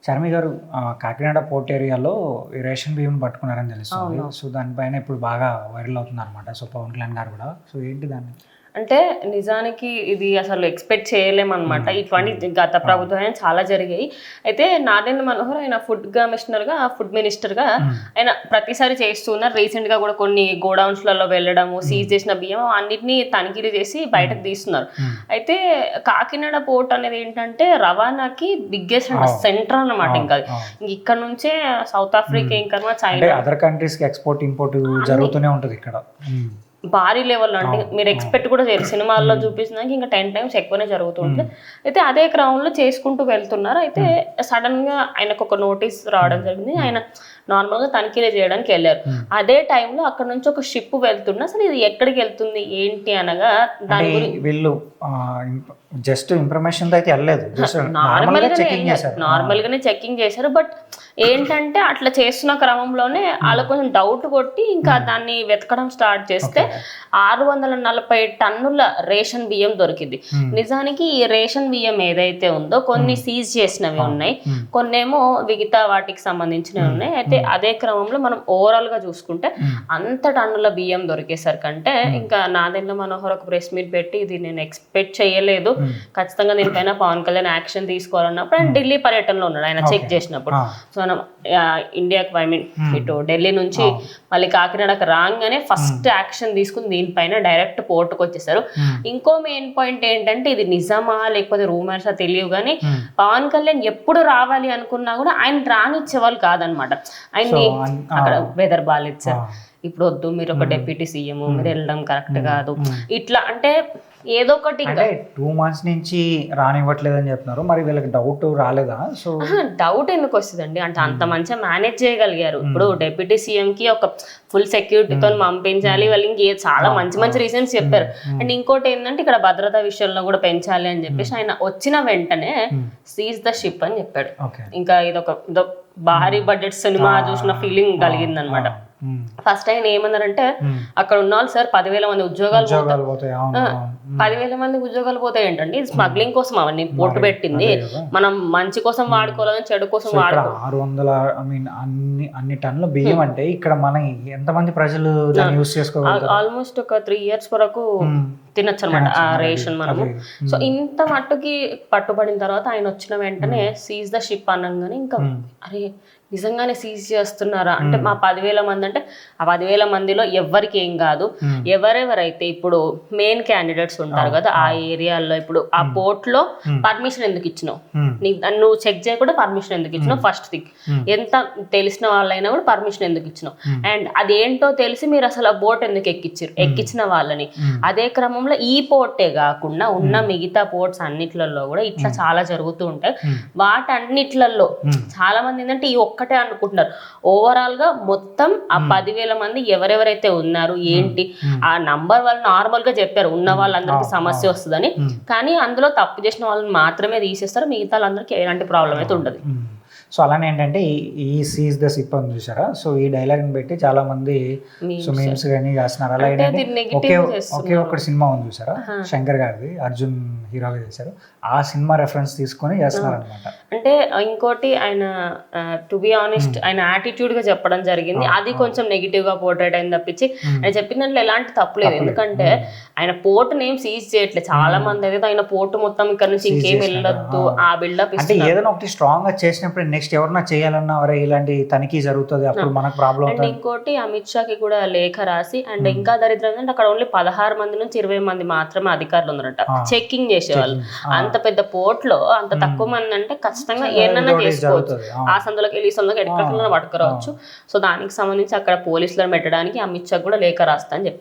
చర్మి గారు కాకినాడ పోర్ట్ ఏరియాలో ఈ రేషన్ బియ్యం పట్టుకున్నారని తెలుస్తుంది. అవును. సో దానిపైన ఇప్పుడు బాగా వైరల్ అవుతుంది అనమాట. సో పవన్ కళ్యాణ్ గారు కూడా. సో ఏంటి దాన్ని? అంటే నిజానికి ఇది అసలు ఎక్స్పెక్ట్ చేయలేమన్నమాట. ఇటువంటి గత ప్రభుత్వం చాలా జరిగాయి. అయితే నాదెండ్ల మనోహర్ ఆయన ఫుడ్ కమిషనర్గా ఫుడ్ మినిస్టర్గా ఆయన ప్రతిసారి చేస్తున్నారు. రీసెంట్గా కూడా కొన్ని గోడౌన్స్లలో వెళ్ళడము, సీజ్ చేసిన బియ్యం అన్నిటినీ తనిఖీలు చేసి బయటకు తీస్తున్నారు. అయితే కాకినాడ పోర్ట్ అనేది ఏంటంటే రవాణాకి బిగ్గెస్ట్ సెంటర్ అన్నమాట. ఇంకా ఇక్కడ నుంచే సౌత్ ఆఫ్రికా, ఇంకా చైనా, అదర్ కంట్రీస్ కి ఎక్స్పోర్ట్ ఇంపోర్ట్ జరుగుతూనే ఉంటుంది ఇక్కడ. భారీ లెవెల్లో. అంటే మీరు ఎక్స్పెక్ట్ కూడా చేయరు. సినిమాల్లో చూపించినాక ఇంకా 10 times ఎక్కువనే జరుగుతుంది. అయితే అదే క్రమంలో చేసుకుంటూ వెళ్తున్నారు. అయితే సడన్ గా ఆయనకు ఒక నోటీస్ రావడం జరిగింది. ఆయన నార్మల్ గా తనిఖీలు చేయడానికి వెళ్ళారు. అదే టైంలో అక్కడ నుంచి ఒక షిప్ వెళ్తున్నా, అసలు ఇది ఎక్కడికి వెళ్తుంది ఏంటి అనగా దాని గురించి వీళ్ళు జస్ట్ ఇన్ఫర్మేషన్ అయితే వెళ్ళలేదు, నార్మల్ గానే చెకింగ్ చేశారు. బట్ ఏంటంటే అట్లా చేస్తున్న క్రమంలోనే వాళ్ళకు కొంచెం డౌట్ కొట్టి ఇంకా దాన్ని వెతకడం స్టార్ట్ చేస్తే 640 టన్నుల రేషన్ బియ్యం దొరికింది. నిజానికి ఈ రేషన్ బియ్యం ఏదైతే ఉందో కొన్ని సీజ్ చేసినవి ఉన్నాయి, కొన్నేమో మిగతా వాటికి సంబంధించినవి ఉన్నాయి. అయితే అదే క్రమంలో మనం ఓవరాల్ గా చూసుకుంటే అంత టన్నుల బియ్యం దొరికేసరికంటే ఇంకా నాదెండ్ల మనోహర్ ఒక ప్రెస్ మీట్ పెట్టి ఇది నేను ఎక్స్పెక్ట్ చేయలేదు, ఖచ్చితంగా దీనిపైన పవన్ కళ్యాణ్ యాక్షన్ తీసుకోవాలన్నప్పుడు ఆయన ఢిల్లీ పర్యటనలో ఉన్నాడు. ఆయన చెక్ చేసినప్పుడు సో మనం ఇండియాకి ఇటు ఢిల్లీ నుంచి మళ్ళీ కాకినాడకు రాగానే ఫస్ట్ యాక్షన్ తీసుకుని దీనిపైన డైరెక్ట్ పోర్టుకు వచ్చేసారు. ఇంకో మెయిన్ పాయింట్ ఏంటంటే ఇది నిజమా లేకపోతే రూమర్సా తెలియదు కానీ పవన్ కళ్యాణ్ ఎప్పుడు రావాలి అనుకున్నా కూడా ఆయన రానిచ్చేవాళ్ళు కాదనమాట. ఆయన్ని అక్కడ వెదర్ బాగాలేదు సార్, ఇప్పుడు వద్దు, మీరు ఒక డెప్యూటీ సీఎం, మీరు వెళ్ళడం కరెక్ట్ కాదు, ఇట్లా అంటే ఏదో ఒకటి. 2 months నుంచి రానివ్వట్లేదని చెప్తున్నారు. మరి వీళ్ళకి డౌట్ రాలేదా? సో డౌట్ ఎందుకు వస్తుందండి, అంటే అంత మంచిగా మేనేజ్ చేయగలిగారు. ఇప్పుడు డెప్యూటీ సీఎం కి ఒక ఫుల్ సెక్యూరిటీతో పంపించాలి, వాళ్ళు ఇంకే చాలా మంచి మంచి రీజన్స్ చెప్పారు. అండ్ ఇంకోటి ఏంటంటే ఇక్కడ భద్రతా విషయంలో కూడా పెంచాలి అని చెప్పేసి ఆయన వచ్చిన వెంటనే సీజ్ ద షిప్ అని చెప్పాడు. ఇంకా ఇదో భారీ బడ్జెట్ సినిమా చూసిన ఫీలింగ్ కలిగింది అనమాట. ఫస్ట్ ఆయన ఏమన్నారంటే అక్కడ ఉన్న వాళ్ళు సార్ 10,000 మంది ఉద్యోగాలు పోతాయి, 10,000 మంది ఉద్యోగాలు పోతాయి ఏంటండి, ఇది స్మగ్లింగ్ కోసం అవన్నీ పోటు పెట్టింది, మనం మంచి కోసం వాడుకోవాలని చెడు కోసం వాడుకో. 600 అన్ని టన్నుల బియ్యం అంటే ఇక్కడ మన ఎంతమంది ప్రజలు యూస్ చేసుకోవాలి? ఆల్మోస్ట్ ఒక 3 years వరకు తినచ్చు అనమాట ఆ రేషన్ మనము. సో ఇంత మట్టుకి పట్టుబడిన తర్వాత ఆయన వచ్చిన వెంటనే సీజ్ ద షిప్ అనగానే ఇంకా అరే నిజంగానే సీజ్ చేస్తున్నారా అంటే మా 10,000 మంది అంటే ఆ 10,000 మందిలో ఎవరికి ఏం కాదు, ఎవరెవరైతే ఇప్పుడు మెయిన్ క్యాండిడేట్స్ ఉంటారు కదా ఆ ఏరియాలో, ఇప్పుడు ఆ పోర్ట్ లో పర్మిషన్ ఎందుకు ఇచ్చినావు, నువ్వు చెక్ చేయకుండా పర్మిషన్ ఎందుకు ఇచ్చినావు, ఫస్ట్ థింగ్ ఎంత తెలిసిన వాళ్ళైనా కూడా పర్మిషన్ ఎందుకు ఇచ్చినావు, అండ్ అదేంటో తెలిసి మీరు అసలు ఆ బోట్ ఎందుకు ఎక్కించిన వాళ్ళని. అదే క్రమంలో ఈ పోర్టే కాకుండా ఉన్న మిగతా పోర్ట్స్ అన్నిట్లలో కూడా ఇట్లా చాలా జరుగుతూ ఉంటాయి. వాటన్నిట్లలో చాలా మంది ఏంటంటే ఈ ఒక్కటే అనుకుంటున్నారు. ఓవరాల్ గా మొత్తం ఆ 10,000 మంది ఎవరెవరైతే ఉన్నారు ఏంటి ఆ నంబర్ వాళ్ళు నార్మల్ గా చెప్పారు, ఉన్న వాళ్ళందరికీ సమస్య వస్తుందని, కానీ అందులో తప్పు చేసిన వాళ్ళని మాత్రమే తీసేస్తారు, మిగతా వాళ్ళందరికీ ఎలాంటి ప్రాబ్లం అయితే ఉండదు. సో అలానే ఏంటంటే ఈ సీజ్ ద సిప్ అని చూసారా, సో ఈ డైలాగ్ ని పెట్టి చాలా మంది సో మీమ్స్ కానీ చేస్తున్నారు. అలాగే ఒకే ఒక్కటి సినిమా ఉంది చూసారా శంకర్ గారిది, అర్జున్ హీరోగా చేశారు, ఆ సినిమా రెఫరెన్స్ తీసుకొని చేస్తున్నారు అనమాట. అంటే ఇంకోటి ఆయన టు బి ఆనెస్ట్ ఆయన యాటిట్యూడ్ గా చెప్పడం జరిగింది, అది కొంచెం నెగిటివ్ గా పోర్ట్రేట్ అయింది తప్పించి ఆయన చెప్పిన దాంట్లో ఎలాంటి తప్పులేదు. ఎందుకంటే ఆయన పోర్ట్ నేమ్ సీజ్ చేయట్లేదు, చాలా మంది అయితే ఆయన పోర్ట్ మొత్తం ఇక్కడ నుంచి ఇంకేం వెళ్ళొద్దు ఆ బిల్డప్ అంటే ఏదైనా ఒకటి స్ట్రాంగ్ గా చేసినప్పుడు నెక్స్ట్ ఎవరన్నా చేయాలన్నా ఇలాంటి తనిఖీ జరుగుతుంది, అప్పుడు మనకు ప్రాబ్లం. అండ్ ఇంకోటి అమిత్ షాకి కూడా లేఖ రాసి, అండ్ ఇంకా దరిద్రం ఏంటంటే అక్కడ ఓన్లీ 16 మంది నుంచి 20 మంది మాత్రమే అధికారులు ఉన్నారట చెక్కింగ్ చేసేవాళ్ళు. అంత పెద్ద పోర్ట్ లో అంత తక్కువ మంది అంటే ఖచ్చితంగా ఏమన్నా చేసుకోవచ్చు, ఆ సందులోకి వెళ్ళి సందులోకి ఎక్కడికైనా పట్టుకురావచ్చు. సో దానికి సంబంధించి అక్కడ పోలీసులను పెట్టడానికి అమిత్ షా కూడా లేఖ రాస్తా అని చెప్పారు.